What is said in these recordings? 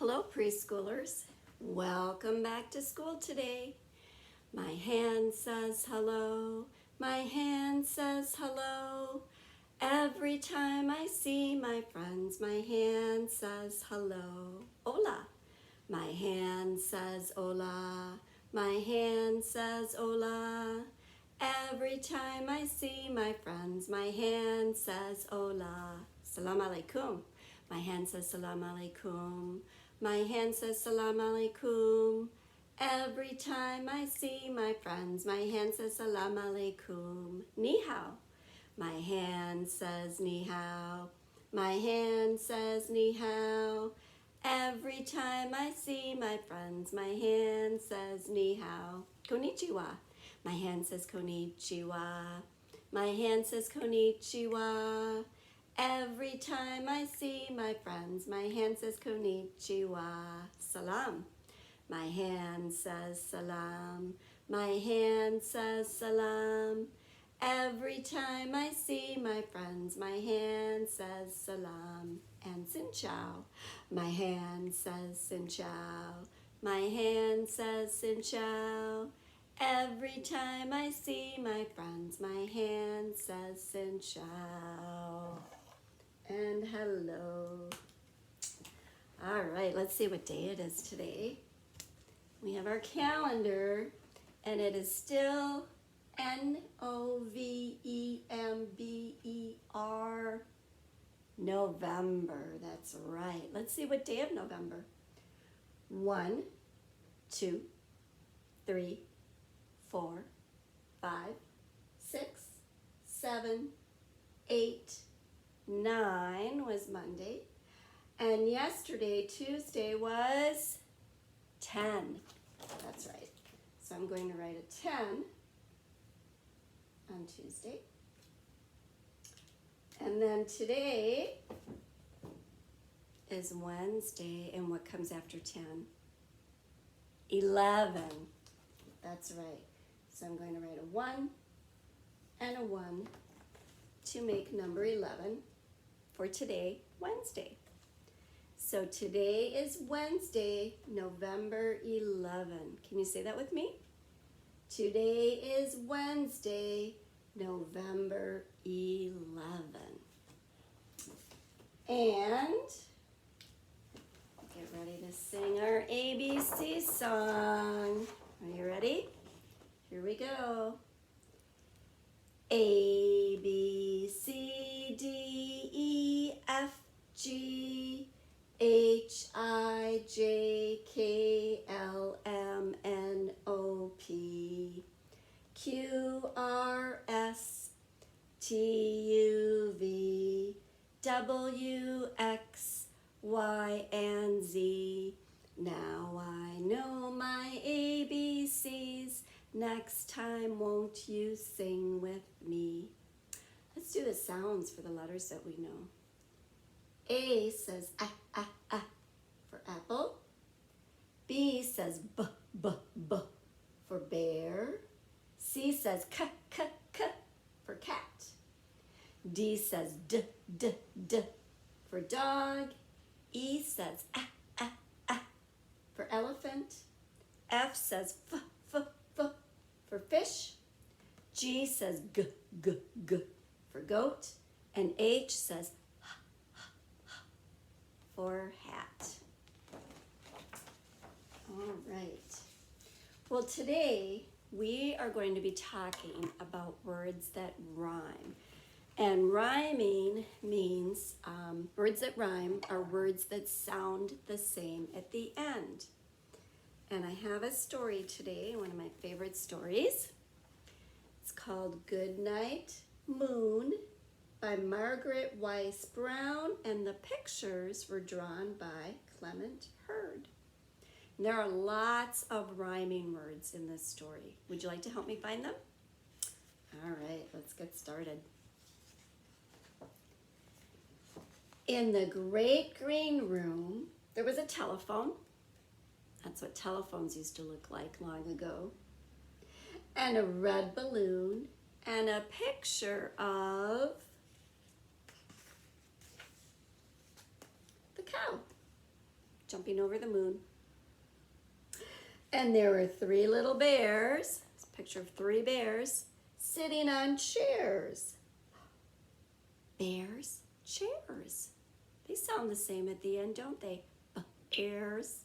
Hello, preschoolers. Welcome back to school today. My hand says hello. My hand says hello. Every time I see my friends, my hand says hello. Hola. My hand says hola. My hand says hola. Every time I see my friends, my hand says hola. Salam alaikum. My hand says salam alaikum. My hand says salam alaikum. Every time I see my friends, my hand says salam alaikum. Ni hao. My hand says ni hao. My hand says ni hao. Every time I see my friends, my hand says ni hao. Konnichiwa. My hand says konnichiwa. My hand says konnichiwa. Every time I see my friends, my hand says konnichiwa. Salam. My hand says salam. My hand says salam. Every time I see my friends, my hand says salam. And sin chow. My hand says sin chow. My hand says sin chow. Every time I see my friends, my hand says sin chow. And hello. All right, let's see what day it is today. We have our calendar, and it is still November. November, that's right. Let's see what day of November. 1, 2, 3, 4, 5, 6, 7, 8, 9 was Monday. And yesterday, Tuesday, was 10. That's right. So I'm going to write a 10 on Tuesday. And then today is Wednesday, and what comes after 10? 11. That's right. So I'm going to write a 1 and a 1 to make number 11 for today, Wednesday. So today is Wednesday, November 11. Can you say that with me? Today is Wednesday, November 11. And get ready to sing our ABC song. Are you ready? Here we go. A, B, C, D, E, F, G, H, I, J, K, L, M, N, O, P, Q, R, S, T, U, V, W, X, Y, and Z. Now I know my ABCs. Next time, won't you sing with me? Let's do the sounds for the letters that we know. A says ah, ah, ah for apple. B says b, b, b for bear. C says k, k, k for cat. D says d, d, d for dog. E says ah, ah, ah for elephant. F says f, f, f for fish. G says g, g, g for goat. And H says for hat. All right. Well, today we are going to be talking about words that rhyme. And rhyming means words that rhyme are words that sound the same at the end. And I have a story today, one of my favorite stories. It's called Goodnight Moon by Margaret Weiss Brown, and the pictures were drawn by Clement Hurd. And there are lots of rhyming words in this story. Would you like to help me find them? All right, let's get started. In the great green room, there was a telephone. That's what telephones used to look like long ago. And a red balloon, and a picture of the cow. jumping over the moon. And there were 3 little bears. It's a picture of 3 bears sitting on chairs. Bears, chairs. They sound the same at the end, don't they? Airs,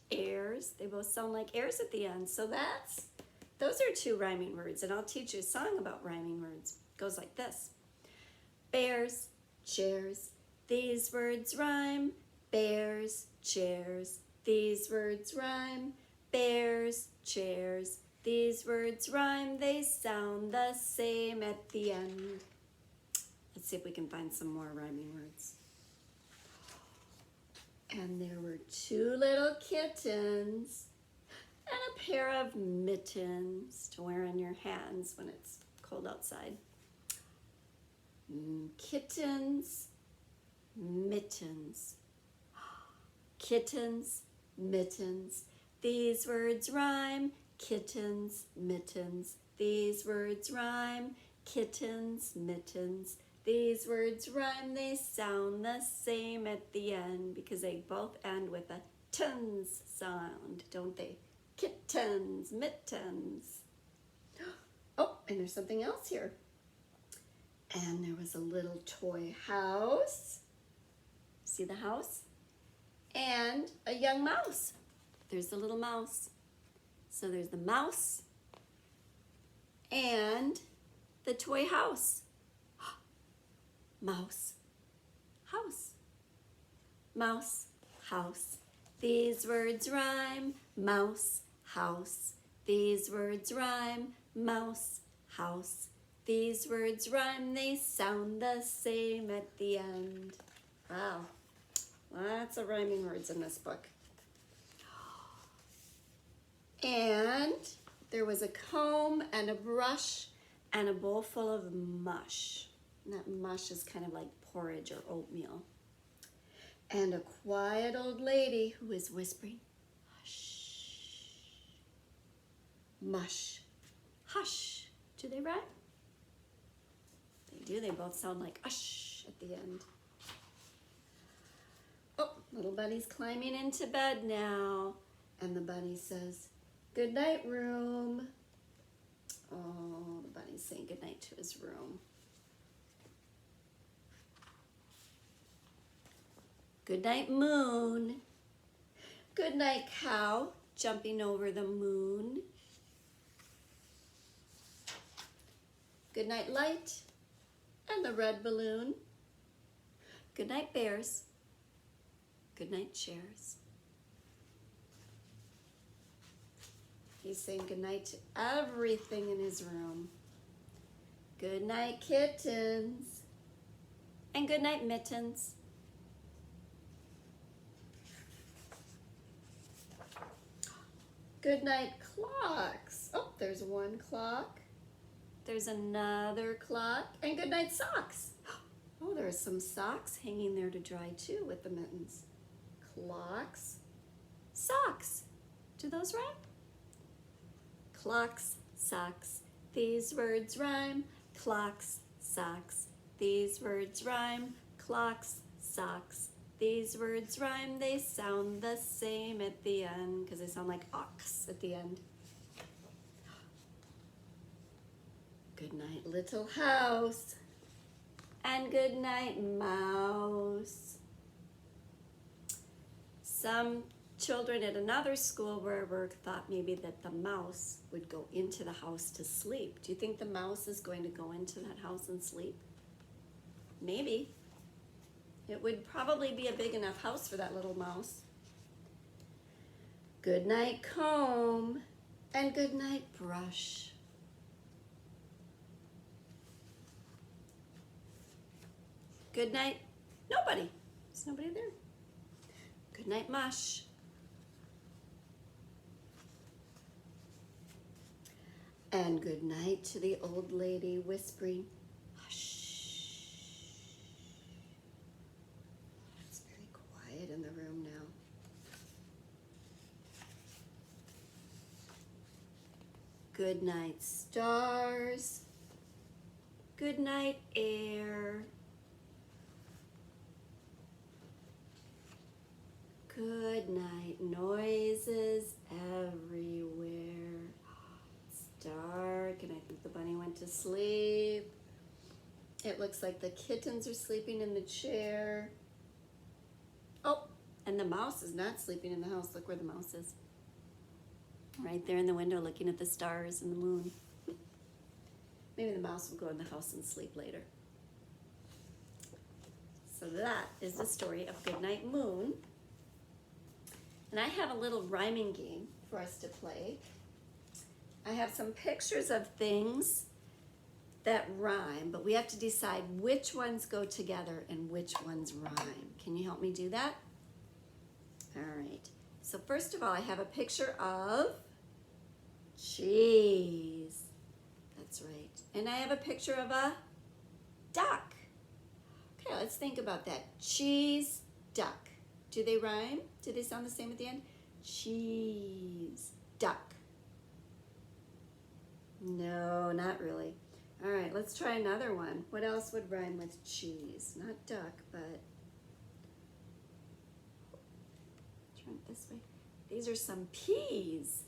chairs. They both sound like airs at the end. So those are 2 rhyming words, and I'll teach you a song about rhyming words. It goes like this. Bears, chairs, these words rhyme. Bears, chairs, these words rhyme. Bears, chairs, these words rhyme. They sound the same at the end. Let's see if we can find some more rhyming words. And there were 2 little kittens and a pair of mittens to wear on your hands when it's cold outside. Kittens, mittens. Kittens, mittens. These words rhyme. Kittens, mittens. These words rhyme. Kittens, mittens. These words rhyme. They sound the same at the end because they both end with a tons sound, don't they? Kittens, mittens. Oh, and there's something else here. And there was a little toy house. See the house? And a young mouse. There's the little mouse. So there's the mouse and the toy house. Mouse, house. Mouse, house. These words rhyme. Mouse, house. These words rhyme. Mouse, house. These words rhyme. They sound the same at the end. Wow. Lots of rhyming words in this book. And there was a comb and a brush and a bowl full of mush. And that mush is kind of like porridge or oatmeal. And a quiet old lady who is whispering, hush, mush, hush. Do they rhyme? They do. They both sound like ush at the end. Oh, little bunny's climbing into bed now. And the bunny says, good night, room. Oh, the bunny's saying good night to his room. Good night, moon. Good night, cow, jumping over the moon. Good night, light, and the red balloon. Good night, bears. Good night, chairs. He's saying good night to everything in his room. Good night, kittens. And good night, mittens. Good night, clocks. Oh, there's one clock. There's another clock. And good night, socks. Oh, there's some socks hanging there to dry too with the mittens. Clocks, socks. Do those rhyme? Clocks, socks. These words rhyme. Clocks, socks. These words rhyme. Clocks, socks. These words rhyme. They sound the same at the end because they sound like ox at the end. Good night, little house. And good night, mouse. Some children at another school where I work thought maybe that the mouse would go into the house to sleep. Do you think the mouse is going to go into that house and sleep? Maybe. It would probably be a big enough house for that little mouse. Good night, comb, and good night, brush. Good night, nobody. There's nobody there. Good night, mush. And good night to the old lady whispering, hush. It's very quiet in the room now. Good night, stars. Good night, air. Good Good night. Noises everywhere. It's dark and I think the bunny went to sleep. It looks like the kittens are sleeping in the chair. Oh, and the mouse is not sleeping in the house. Look where the mouse is. Right there in the window looking at the stars and the moon. Maybe the mouse will go in the house and sleep later. So that is the story of Goodnight Moon. And I have a little rhyming game for us to play. I have some pictures of things that rhyme, but we have to decide which ones go together and which ones rhyme. Can you help me do that? All right. So first of all, I have a picture of cheese. That's right. And I have a picture of a duck. Okay, let's think about that. Cheese, duck. Do they rhyme? Do they sound the same at the end? Cheese, duck. No, not really. All right, let's try another one. What else would rhyme with cheese? Not duck, but turn it this way. These are some peas.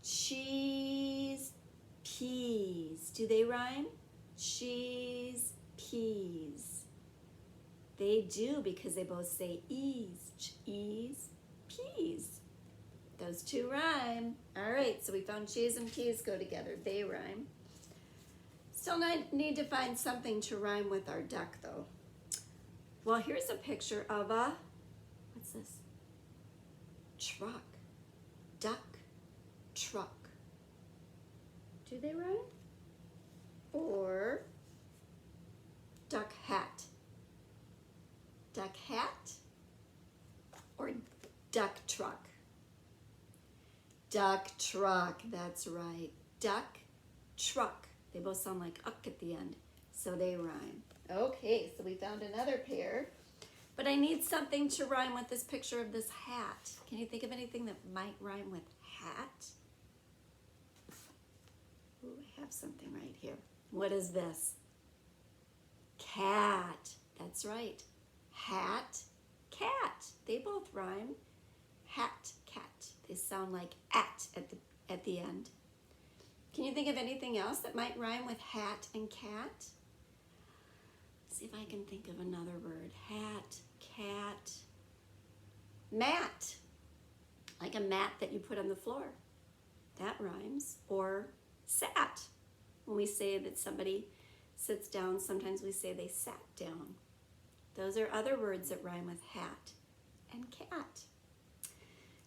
Cheese, peas. Do they rhyme? Cheese, peas. They do because they both say ease, cheese, peas. Those two rhyme. All right, so we found cheese and peas go together. They rhyme. Still need to find something to rhyme with our duck though. Well, here's a picture of a, what's this? Truck. Duck, truck. Do they rhyme? Or duck hat. Duck hat or duck truck? Duck truck, that's right. Duck truck. They both sound like uck at the end, so they rhyme. Okay, so we found another pair, but I need something to rhyme with this picture of this hat. Can you think of anything that might rhyme with hat? Ooh, I have something right here. What is this? Cat, that's right. Hat, cat. They both rhyme. Hat, cat. They sound like at the end. Can you think of anything else that might rhyme with hat and cat? Let's see if I can think of another word. Hat, cat, mat. Like a mat that you put on the floor. That rhymes. Or sat. When we say that somebody sits down, sometimes we say they sat down. Those are other words that rhyme with hat and cat.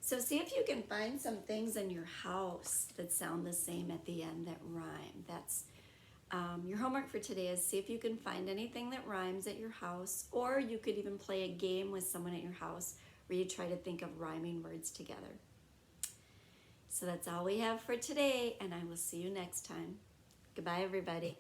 So see if you can find some things in your house that sound the same at the end that rhyme. That's your homework for today is see if you can find anything that rhymes at your house, or you could even play a game with someone at your house where you try to think of rhyming words together. So that's all we have for today, and I will see you next time. Goodbye, everybody.